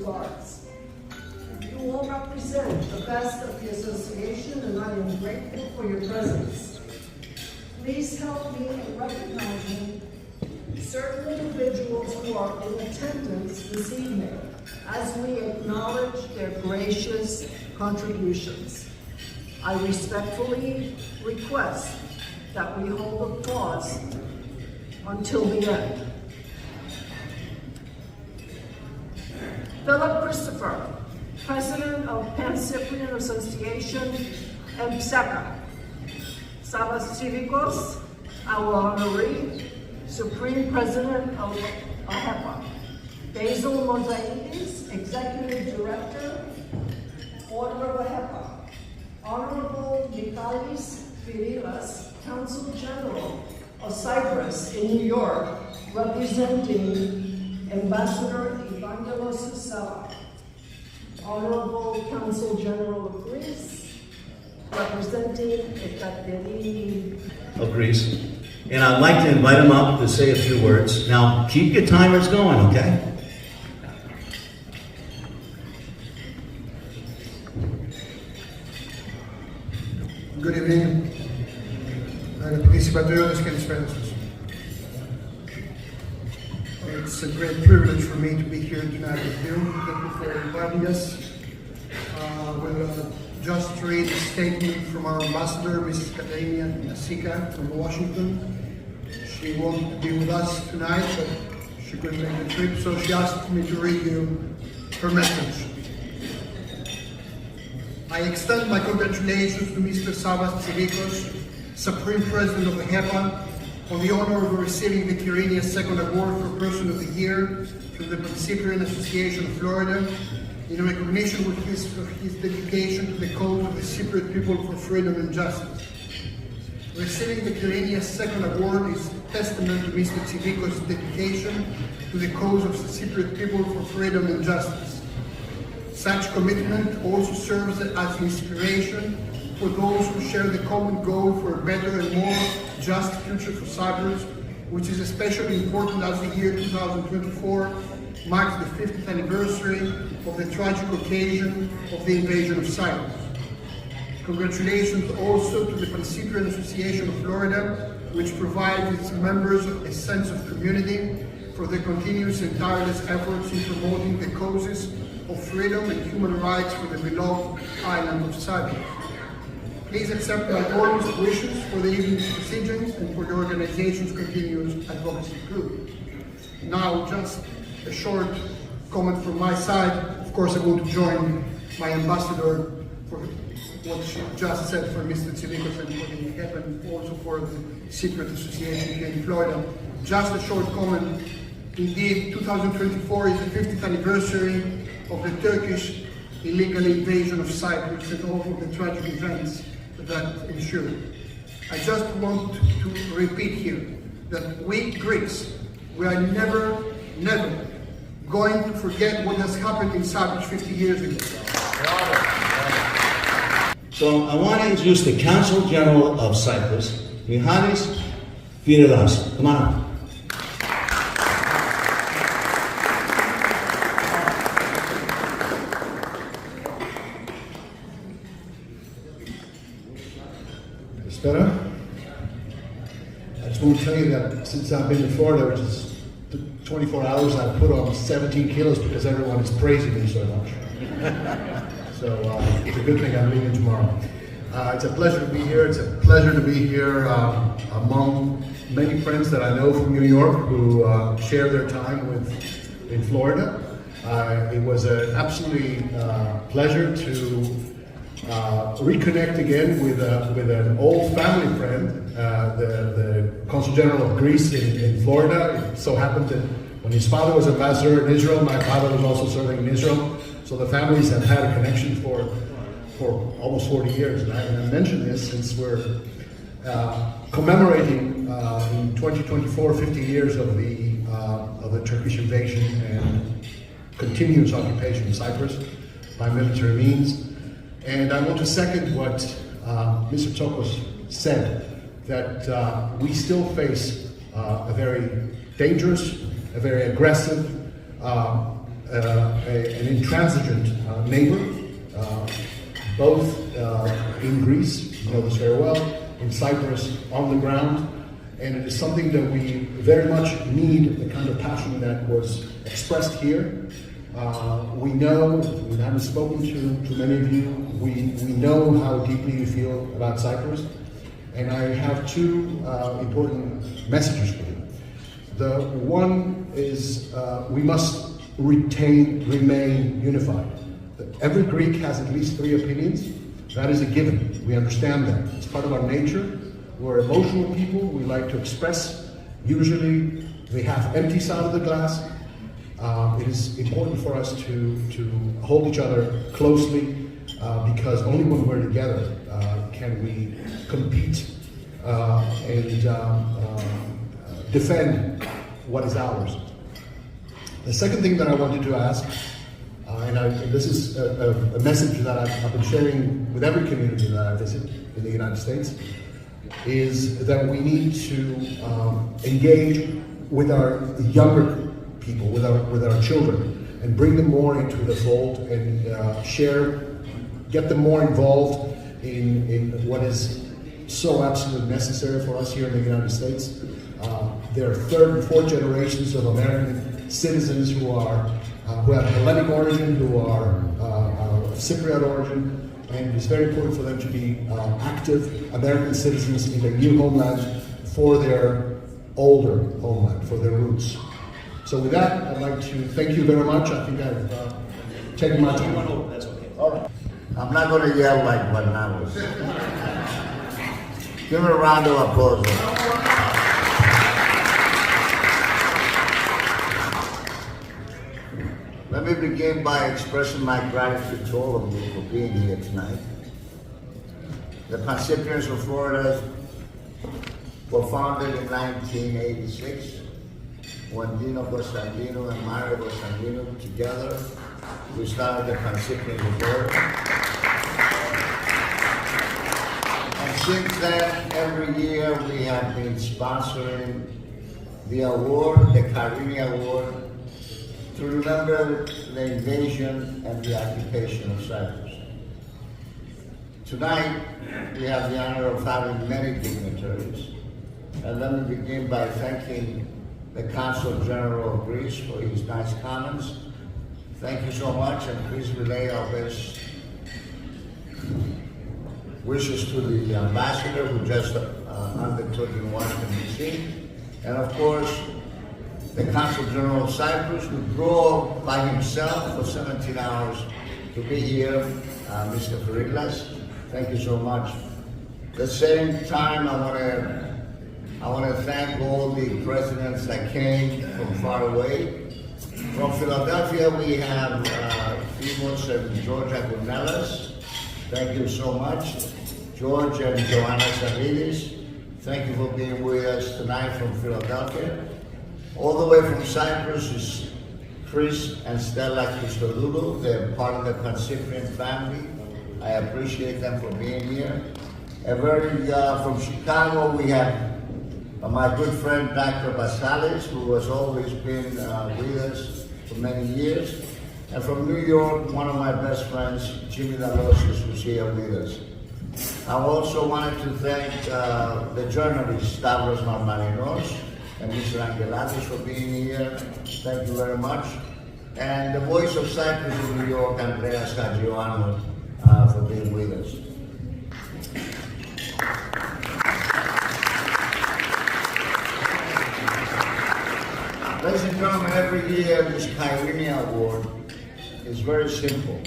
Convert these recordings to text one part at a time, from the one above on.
regards. You all represent the best of the association, and I am grateful for your presence. Please help me in recognizing certain individuals who are in attendance this evening as we acknowledge their gracious contributions. I respectfully request that we hold a pause until the end. Philip Christopher, President of Pan-Cyprian Association, MPSECA. Sávvas Tsívikos, our honoree, Supreme President of AHEPA. Basil Mosaidis, Executive Director, Order of AHEPA. Honorable Michalis Fililas, Consul General of Cyprus in New York, representing Ambassador Evangelos Sava. Honorable Consul General of Greece, representing Ekaterini of Greece. And I'd like to invite him up to say a few words. Now, keep your timers going, okay? Good evening. It's a great privilege for me to be here tonight with you. Thank you for inviting us. We'll just read a statement from our ambassador, Mrs. Katerina Nasika from Washington. She won't be with us tonight, but she couldn't make the trip, so she asked me to read you her message. I extend my congratulations to Mr. Sávvas Tsívikos, Supreme President of AHEPA, on the honor of receiving the Quirinius Second Award for Person of the Year from the Pan-Cyprian Association of Florida, in recognition of his dedication to the cause of the Cypriot people for freedom and justice. Receiving the Quirinius Second Award is testament to Mr. Tsívikos' dedication to the cause of the Cypriot people for freedom and justice. Such commitment also serves as inspiration for those who share the common goal for a better and more just future for Cyprus, which is especially important as the year 2024 marks the 50th anniversary of the tragic occasion of the invasion of Cyprus. Congratulations also to the Pan-Cyprian Association of Florida, which provides its members a sense of community for their continuous and tireless efforts in promoting the causes of freedom and human rights for the beloved island of Cyprus. Please accept my warmest wishes for the evening's proceedings and for the organization's continuous advocacy group. Now, just a short comment from my side. Of course, I want to join my ambassador for what she just said for Mr. Tsívikos and for the AHEPA and also for the Cypriot Association here in Florida. Just a short comment. Indeed, 2024 is the 50th anniversary of the Turkish illegal invasion of Cyprus and all of the tragic events that ensued. I just want to repeat here that we Greeks, we are never going to forget what has happened in Cyprus 50 years ago. So I want to introduce the Consul General of Cyprus, Michalis Fililas. Come on up. Better? I just want to tell you that since I've been in Florida, which is 24 hours, I've put on 17 kilos because everyone is praising me so much. So it's a good thing I'm leaving tomorrow. It's a pleasure to be here. It's a pleasure to be here among many friends that I know from New York who share their time in Florida. It was an absolutely pleasure to reconnect again with an old family friend, the Consul General of Greece in Florida. It so happened that when his father was ambassador in Israel, my father was also serving in Israel. So the families have had a connection for almost 40 years. And I mention this since we're commemorating in 2024 50 years of the Turkish invasion and continuous occupation of Cyprus by military means. And I want to second what Mr. Tsokos said, that we still face a very dangerous, a very aggressive, an intransigent neighbor, both in Greece, you know this very well, in Cyprus, on the ground, and it is something that we very much need, the kind of passion that was expressed here. We know, we haven't spoken to many of you, we know how deeply you feel about Cyprus, and I have two important messages for you. The one is we must remain unified. Every Greek has at least three opinions. That is a given. We understand that. It's part of our nature. We're emotional people. We like to express. Usually the half empty side of the glass. It is important for us to hold each other closely because only when we're together can we compete and defend what is ours. The second thing that I wanted to ask, and this is a message that I've been sharing with every community that I visit in the United States, is that we need to engage with our younger people, with our children, and bring them more into the fold and get them more involved in what is so absolutely necessary for us here in the United States. There are third and fourth generations of American citizens who have Hellenic origin, who are of Cypriot origin, and it's very important for them to be active American citizens in their new homeland for their older homeland, for their roots. So with that, I'd like to thank you very much. I think I've taken my time. That's okay. All right. I'm not going to yell like Barnabas. Give him a round of applause. Let me begin by expressing my gratitude to all of you for being here tonight. The Pankiprius of Florida were founded in 1986 when Dino Costantino and Mario Costantino together, we started the Pankiprius of Florida. And since then, every year we have been sponsoring the award, the Karini Award, to remember the invasion and the occupation of Cyprus. Tonight, we have the honor of having many dignitaries. And let me begin by thanking the Consul General of Greece for his nice comments. Thank you so much, and please relay our best wishes to the ambassador who just undertook in Washington, D.C. And of course, the Consul General of Cyprus, who drove by himself for 17 hours to be here, Mr. Flouridis. Thank you so much. At the same time, I want to thank all the presidents that came from far away. From Philadelphia, we have Phimos and George Agounellas. Thank you so much. George and Joanna Savidis, thank you for being with us tonight from Philadelphia. All the way from Cyprus is Chris and Stella Christodoulou. They're part of the Pankiprian family. I appreciate them for being here. And from Chicago, we have my good friend, Dr. Basalis, who has always been with us for many years. And from New York, one of my best friends, Jimmy Dalosis, who's here with us. I also wanted to thank the journalist, Stavros Marmarinos, and Mr. Angelatis for being here. Thank you very much. And the voice of Cyprus in New York, Andreas Hadjioannou, for being with us. Ladies and gentlemen, every year this Kairene Award is very simple.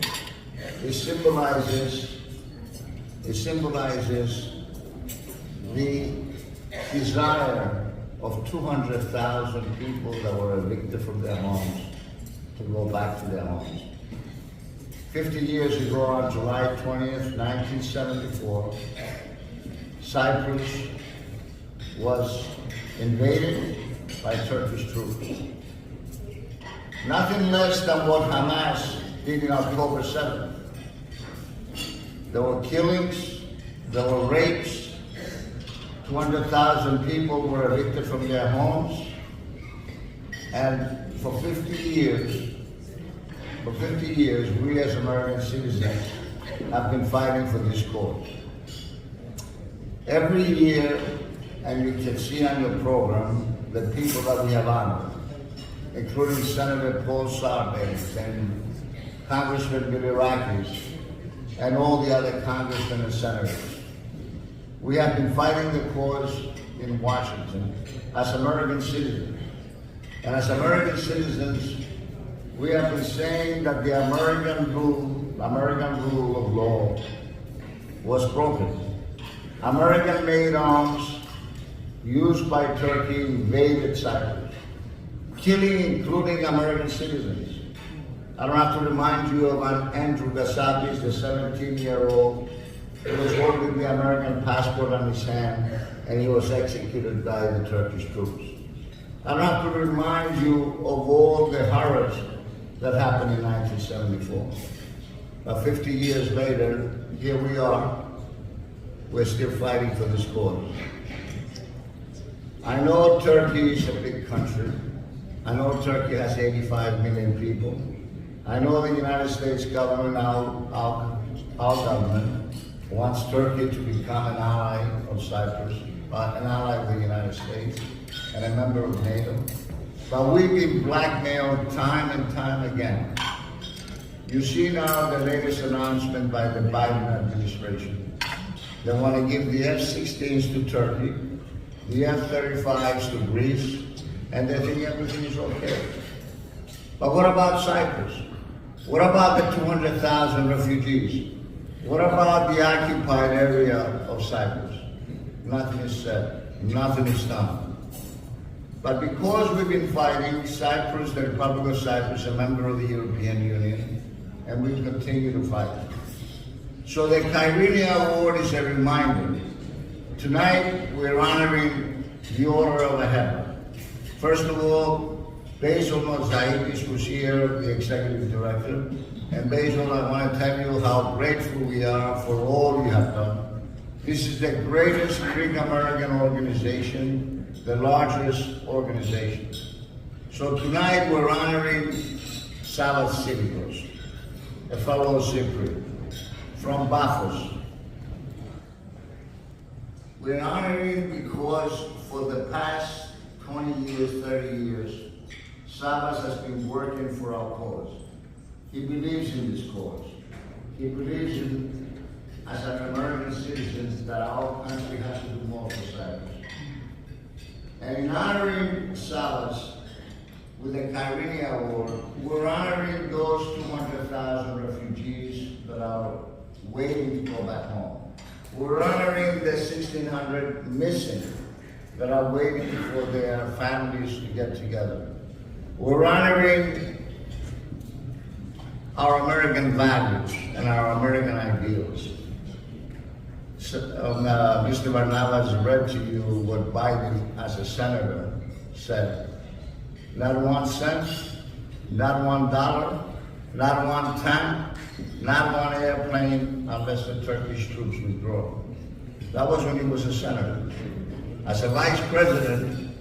It symbolizes the desire of 200,000 people that were evicted from their homes to go back to their homes. 50 years ago, on July 20th, 1974, Cyprus was invaded by Turkish troops. Nothing less than what Hamas did in October 7th. There were killings, there were rapes, 200,000 people were evicted from their homes, and for 50 years, for 50 years, we as American citizens have been fighting for this cause. Every year, and you can see on your program, the people that we have honored, including Senator Paul Sarbanes and Congressman Bilirakis, and all the other congressmen and senators. We have been fighting the cause in Washington as American citizens. And as American citizens, we have been saying that the American rule of law was broken. American-made arms used by Turkey invaded Cyprus, killing including American citizens. I don't have to remind you about Andrew Gassabis, the 17-year-old who was holding the American passport on his hand and he was executed by the Turkish troops. I don't have to remind you of all the horrors that happened in 1974. But 50 years later, here we are. We're still fighting for this cause. I know Turkey is a big country. I know Turkey has 85 million people. I know the United States government, our government, wants Turkey to become an ally of Cyprus, an ally of the United States, and a member of NATO. But we've been blackmailed time and time again. You see now the latest announcement by the Biden administration. They want to give the F-16s to Turkey, the F-35s to Greece, and they think everything is okay. But what about Cyprus? What about the 200,000 refugees? What about the occupied area of Cyprus? Nothing is said, nothing is done. But because we've been fighting, Cyprus, the Republic of Cyprus, a member of the European Union, and we continue to fight. So the Kyrenia Award is a reminder. Tonight, we're honoring the Order of AHEBA. First of all, Basil Mozaitis, who's here, the Executive Director. And Basil, I want to tell you how grateful we are for all you have done. This is the greatest Greek American organization, the largest organization. So tonight, we're honoring Sávvas Tsívikos, a fellow Cypriot from Paphos. We're honoring because for the past 20 years, 30 years, Sávvas has been working for our cause. He believes in this cause. He believes in, as an American citizen, that our country has to do more for Cyprus. And in honoring Sávvas with the Kyrenia Award, we're honoring those 200,000 refugees that are waiting to go back home. We're honoring the 1,600 missing that are waiting for their families to get together. We're honoring our American values and our American ideals. So, Mr. Varnavas read to you what Biden, as a senator, said. Not 1 cent, not $1, not 1 tank, not 1 airplane, unless the Turkish troops withdraw. That was when he was a senator. As a vice president,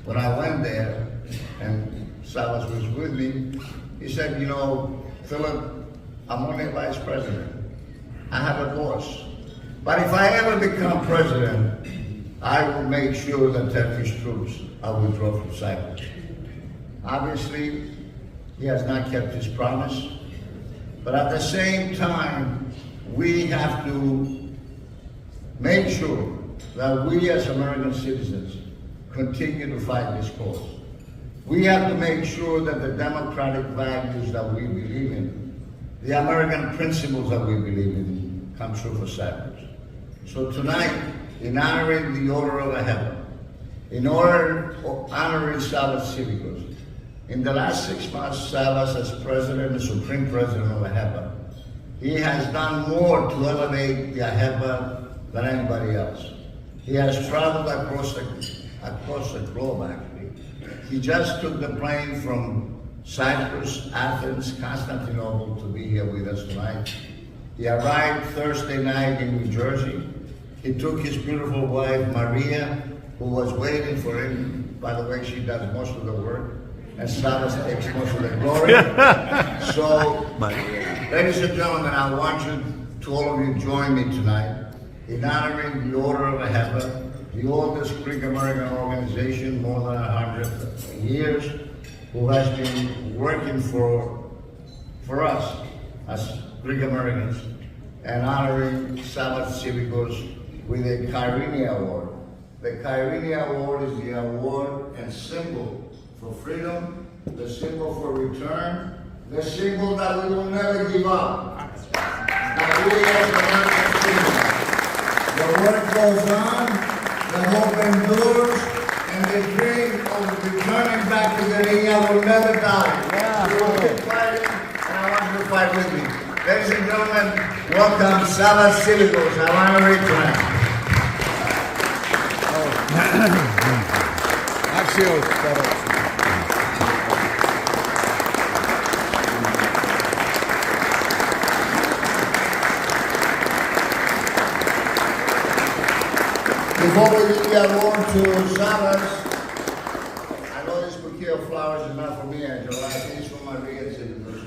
when I went there, and Sávvas was with me, he said, you know, Philip, I'm only a vice president. I have a boss. But if I ever become president, I will make sure that Turkish troops are withdrawn from Cyprus. Obviously, he has not kept his promise. But at the same time, we have to make sure that we as American citizens continue to fight this cause. We have to make sure that the democratic values that we believe in, the American principles that we believe in, come true for Cyprus. So tonight, in honoring the Order of AHEBA, in order of honoring Sávvas Tsívikos, in the last 6 months, Sávvas as president and supreme president of AHEBA, he has done more to elevate the AHEBA than anybody else. He has traveled across the globe, actually. He just took the plane from Cyprus, Athens, Constantinople to be here with us tonight. He arrived Thursday night in New Jersey. He took his beautiful wife, Maria, who was waiting for him. By the way, she does most of the work. and Sabbath takes most of the glory. So, ladies and gentlemen, I want you to all of you join me tonight in honoring the Order of AHEPA, the oldest Greek American organization, more than 100 years, who has been working for us as Greek Americans, and honoring Sávvas Tsívikos with a Kairini Award. The Kairini Award is the award and symbol for freedom, the symbol for return, the symbol that we will never give up. That we as Americans freedom. The work goes on, the hope endures, and the dream of returning back to the Guinea will never die. We will keep fighting, and I want you to fight with me. Ladies and gentlemen, welcome Sávvas Tsívikos. I want to read tonight. Axios. Before we give the award to Sávvas, I know this bouquet of flowers is not for me, Angela. I think it's for Maria Tsívikos.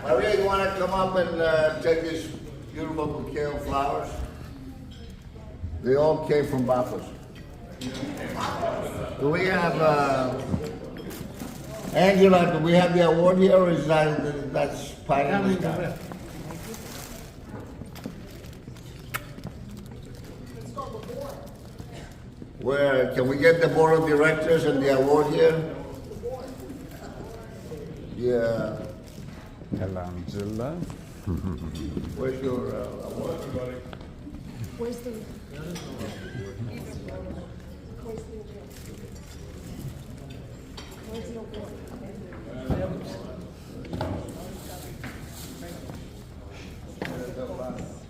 Maria, you want to come up and take this beautiful bouquet of flowers? They all came from Bafos. Do we have, Angela, do we have the award here, or is that's pie in the sky? Where, can we get the board of directors and the award here? Yeah. Hello, Angela. Where's your award? Where's the? Where's the award?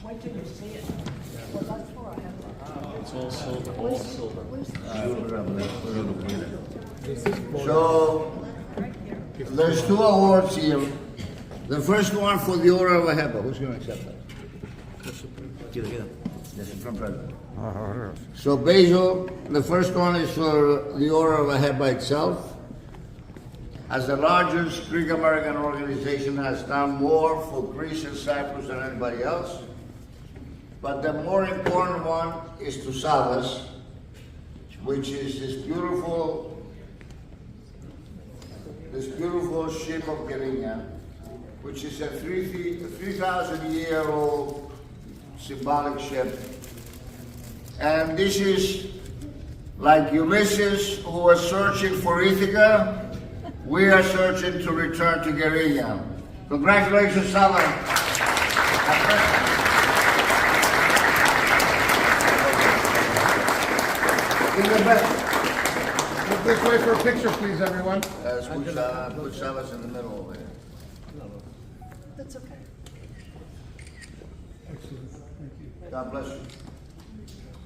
Why didn't you see it? Well, that's for It's all silver, all silver. So, there's two awards here. The first one for the Order of AHEPA. Who's going to accept that? Yes, from President. So, Basil, the first one is for the Order of AHEPA itself. As the largest Greek American organization, has done more for Greece and Cyprus than anybody else. But the more important one is to Sávvas, which is this beautiful ship of Gerinia, which is a 3,000-year-old symbolic ship. And this is like Ulysses, who was searching for Ithaca. We are searching to return to Gerinia. Congratulations, Sávvas. Let's wait for a picture, please, everyone. Put Sávvas in the middle over here. That's okay. God bless you.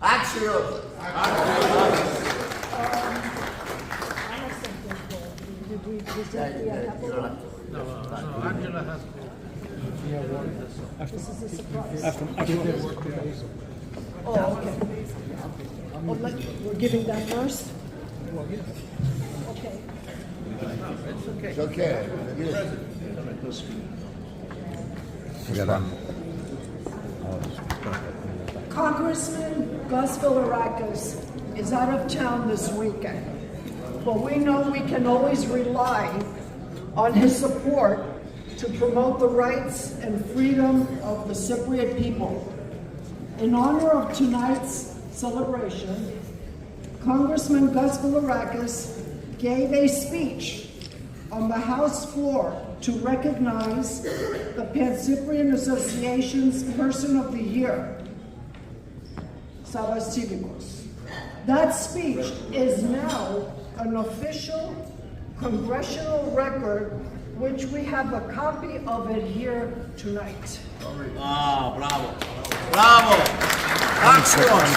Axios. I have something for you. Did we present the apple? No. Angela has. This is a surprise. Oh, okay. Oh, we're giving that first? Okay. It's okay. Congressman Gus Villarakas is out of town this weekend, but we know we can always rely on his support to promote the rights and freedom of the Cypriot people. In honor of tonight's celebration, Congressman Gus Villarakas gave a speech on the House floor to recognize the Pan-Cyprian Association's Person of the Year, Sávvas Tsívikos. That speech is now an official congressional record, which we have a copy of it here tonight. Ah, bravo. Bravo. Axios.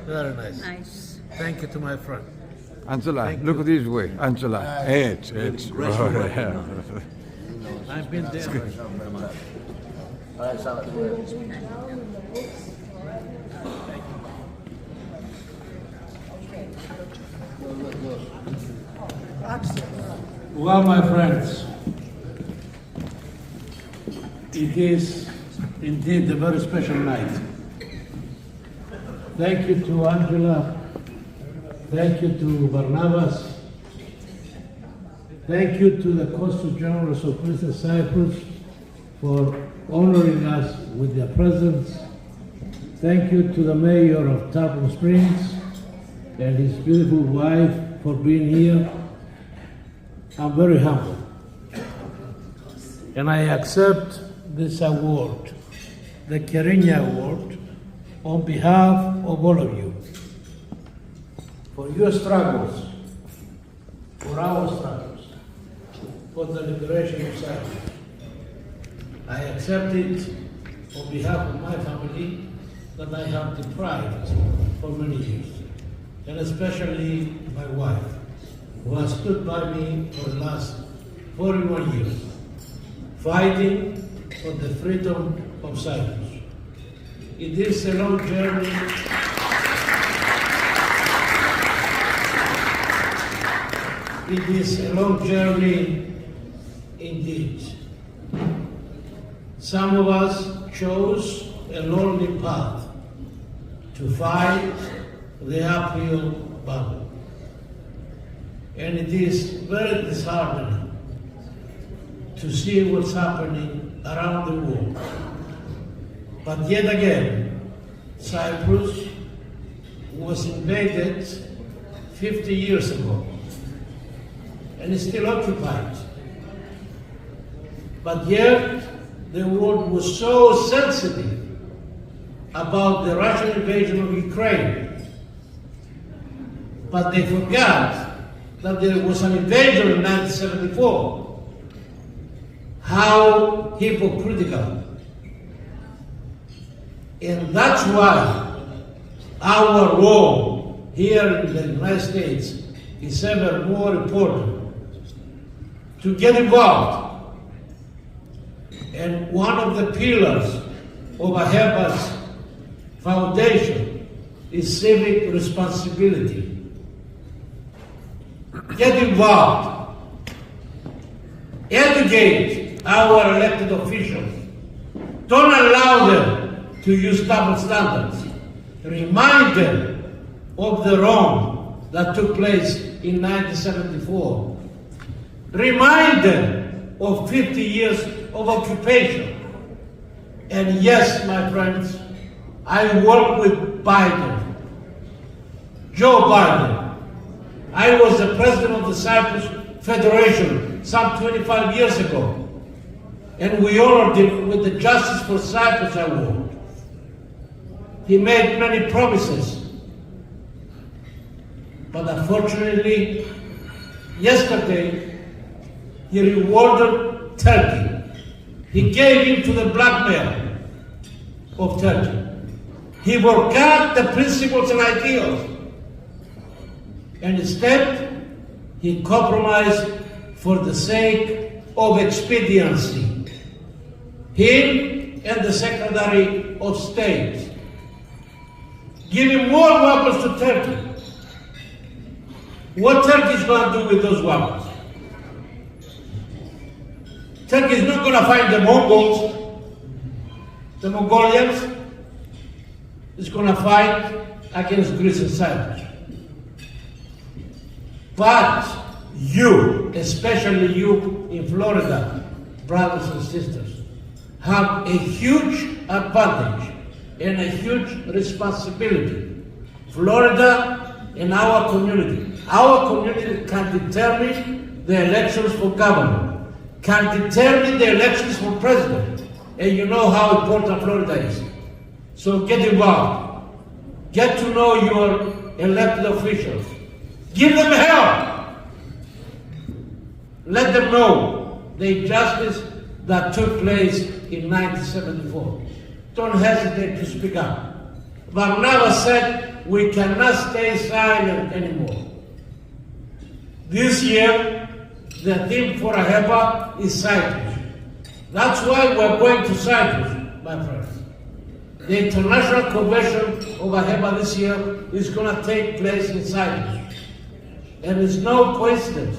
Very nice. Nice. Thank you to my friend. Angela, look this way. Angela, edge. I've been there. All right, Sávvas. Well, my friends, it is indeed a very special night. Thank you to Angela, thank you to Barnabas, thank you to the Consul Generals of Prince Cyprus for honoring us with their presence. Thank you to the Mayor of Tarpon Springs and his beautiful wife for being here. I'm very humble. And I accept this award, the Kerinya Award, on behalf of all of you, for your struggles, for our struggles, for the liberation of Cyprus. I accept it on behalf of my family that I have deprived for many years, and especially my wife, who has stood by me for the last 41 years, fighting for the freedom of Cyprus. It is a long journey. It is a long journey indeed. Some of us chose a lonely path to fight the uphill battle. And it is very disheartening to see what's happening around the world. But yet again, Cyprus was invaded 50 years ago and is still occupied. But yet, the world was so sensitive about the Russian invasion of Ukraine. But they forgot that there was an invasion in 1974. How hypocritical. And that's why our role here in the United States is ever more important. To get involved. And one of the pillars of AHEPA's foundation is civic responsibility. Get involved. Educate our elected officials. Don't allow them to use double standards. Remind them of the wrong that took place in 1974. Remind them of 50 years of occupation. And yes, my friends, I work with Biden, Joe Biden. I was the president of the Cyprus Federation some 25 years ago, and we honored him with the Justice for Cyprus Award. He made many promises, but unfortunately, yesterday, he rewarded Turkey. He gave in to the blackmail of Turkey. He forgot the principles and ideals. And instead, he compromised for the sake of expediency. Him and the Secretary of State. Giving more weapons to Turkey. What Turkey is going to do with those weapons? Turkey is not going to find the Mongols, the Mongolians. It's going to fight against Greece and Cyprus. But you, especially you in Florida, brothers and sisters, have a huge advantage and a huge responsibility. Florida and our community. Our community can determine the elections for governor, can determine the elections for president. And you know how important Florida is. So get involved. Get to know your elected officials. Give them help. Let them know the injustice that took place in 1974. Don't hesitate to speak up. Barnabas said, we cannot stay silent anymore. This year, the theme for AHEPA is Cyprus. That's why we're going to Cyprus, my friends. The International Convention of AHEPA this year is going to take place in Cyprus. and it's no coincidence.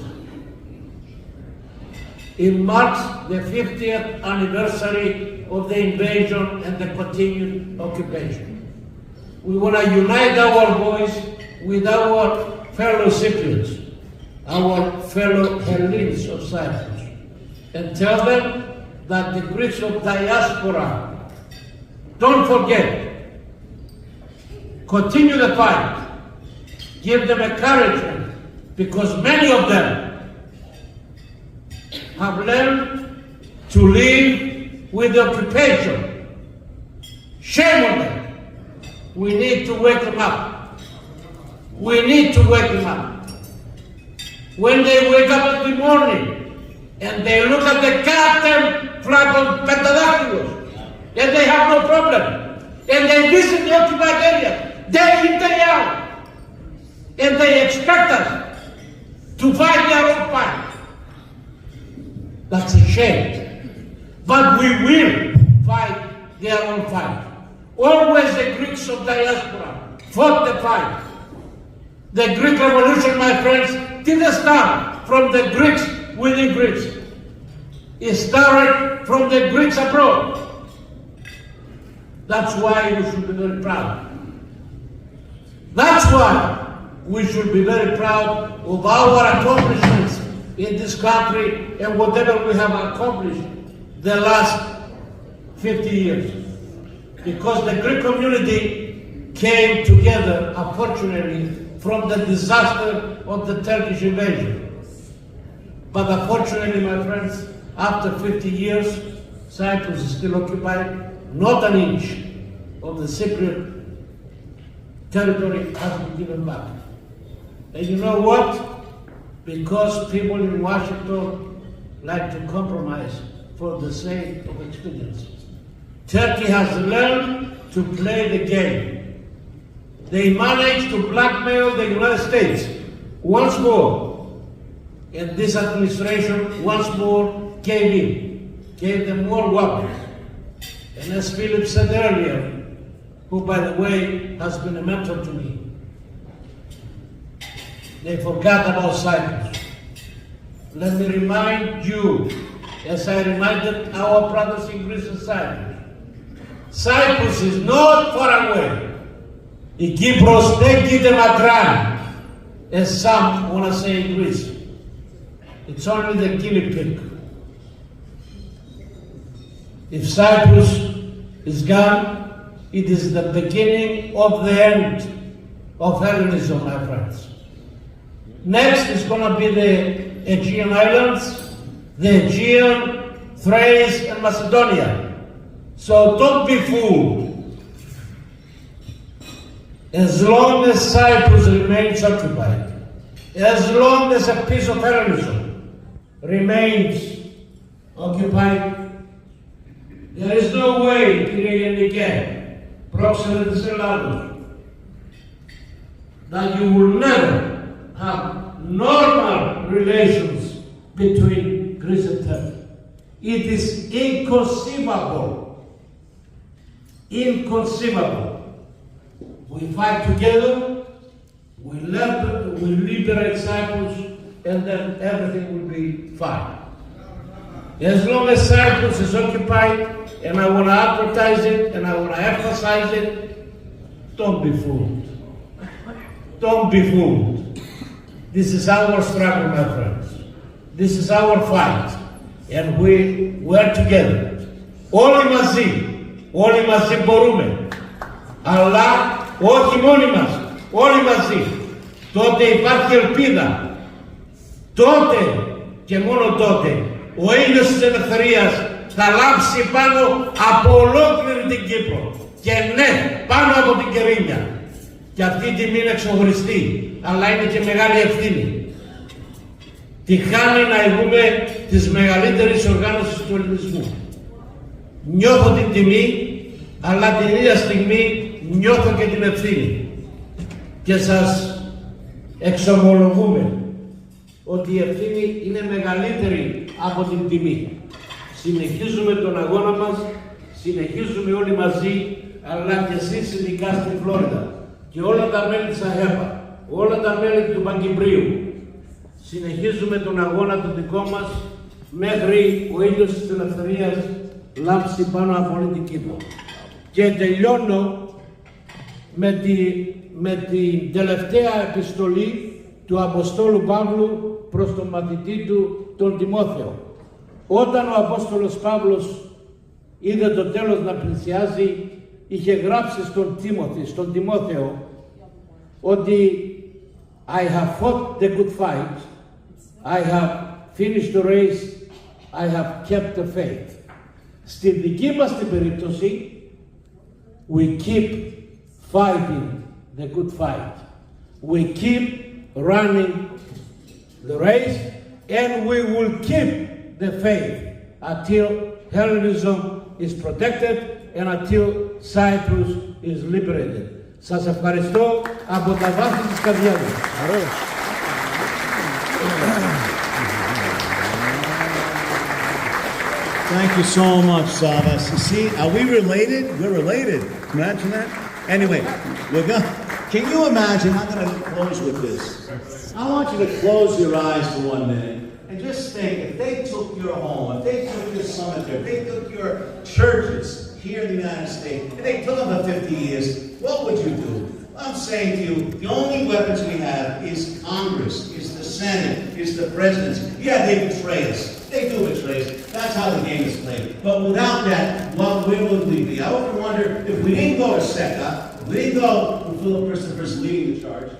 It marks the 50th anniversary of the invasion and the continued occupation. We want to unite our voice with our fellow Cypriots, our fellow Hellenes of Cyprus, and tell them that the Greeks of diaspora, don't forget, continue the fight, give them encouragement, because many of them have learned to live with the occupation. Shame on them. We need to wake them up. We need to wake them up. When they wake up in the morning and they look at the goddamn flag of Pentadactylos and they have no problem, and they visit the occupied area day in, day out, and they expect us to fight their own fight. That's a shame. But we will fight their own fight. Always the Greeks of diaspora fought the fight. The Greek Revolution, my friends, didn't start from the Greeks within Greece. It started from the Greeks abroad. That's why we should be very proud. That's why we should be very proud of our accomplishments in this country and whatever we have accomplished the last 50 years. Because the Greek community came together, unfortunately, from the disaster of the Turkish invasion. But unfortunately, my friends, after 50 years, Cyprus is still occupied. Not an inch of the Cypriot territory has been given back. And you know what? Because people in Washington like to compromise for the sake of expediency. Turkey has learned to play the game. They managed to blackmail the United States once more. And this administration once more gave in, gave them more weapons. And as Philip said earlier, who by the way has been a mentor to me, they forgot about Cyprus. Let me remind you, as I reminded our brothers in Greece and Cyprus, Cyprus is not far away. Η Κύπρος δεν κοίται μακράν, as some want to say in Greece. It's only the guinea pig. If Cyprus is gone, it is the beginning of the end of Hellenism, my friends. Next is going to be the Aegean Islands, the Aegean, Thrace, and Macedonia. So don't be fooled. As long as Cyprus remains occupied, as long as a piece of Hellenism remains occupied, there is no way, κύριε Γενικέ, πρόξενε της Ελλάδος, that you will never have normal relations between Greece and Turkey. It is inconceivable. Inconceivable. We fight together, we liberate Cyprus, and then everything will be fine. As long as Cyprus is occupied, and I want to advertise it, and I want to emphasize it, don't be fooled. Don't be fooled. This is our struggle, my friends. This is our fight, and we work together. Όλοι μαζί μπορούμε, αλλά όχι μόνοι μας, όλοι μαζί. Τότε υπάρχει ελπίδα. Τότε και μόνο τότε ο ήλιος της ελευθερίας θα λάμψει πάνω από ολόκληρη την Κύπρο. Και ναι, πάνω από την Κερίνια. Και αυτή η τιμή είναι ξεχωριστή, αλλά είναι και μεγάλη ευθύνη. Τη χάνει να ηγούμε της μεγαλύτερης οργάνωσης του ελληνισμού. Νιώθω την τιμή, αλλά την ίδια στιγμή νιώθω και την ευθύνη. Και σας εξομολογούμε ότι η ευθύνη είναι μεγαλύτερη από την τιμή. Συνεχίζουμε τον αγώνα μας, συνεχίζουμε όλοι μαζί, αλλά και εσείς ειδικά στη Φλώριδα και όλα τα μέλη της ΑΗΕΡΑ, όλα τα μέλη του Πανκυπρίου, συνεχίζουμε τον αγώνα το δικό μας μέχρι ο ήλιος της ελευθερίας λάμψει πάνω από όλη την Κύπρο. Και τελειώνω με την τελευταία επιστολή του Αποστόλου Παύλου προς τον μαθητή του, τον Τιμόθεο. Όταν ο Απόστολος Παύλος είδε το τέλος να πλησιάζει, είχε γράψει στον Τιμόθεο ότι I have fought the good fight, I have finished the race, I have kept the faith. Στη δική μας την περίπτωση, we keep fighting the good fight. We keep running the race and we will keep the faith until Hellenism is protected and until Cyprus is liberated. Σας ευχαριστώ από τα βάθη της καρδιάς μου. Thank you so much, Savas. You see, are we related? We're related. Imagine that. Anyway, can you imagine? I'm going to close with this. I want you to close your eyes for 1 minute and just think, if they took your home, if they took your cemetery, if they took your churches here in the United States, if they took them for 50 years, what would you do? I'm saying to you, the only weapons we have is Congress, is the Senate, is the presidents. Yeah, they betray us. They do betray us. That's how the game is played. But without that, where would we be? I often wonder, if we didn't go to SECA, if we didn't go to Philip Christopher's leading the charge,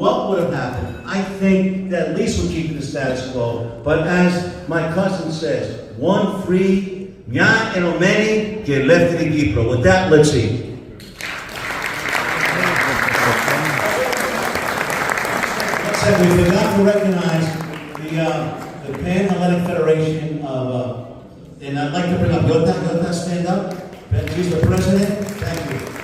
what would have happened? I think that at least we're keeping the status quo. But as my cousin says, one free, μια ενωμένη και ελεύθερη Κύπρο. With that, let's eat. We forgot to recognize the Pan-Hellenic Federation of, and I'd like to bring up Yota. Yota, stand up. He's the president. Thank you.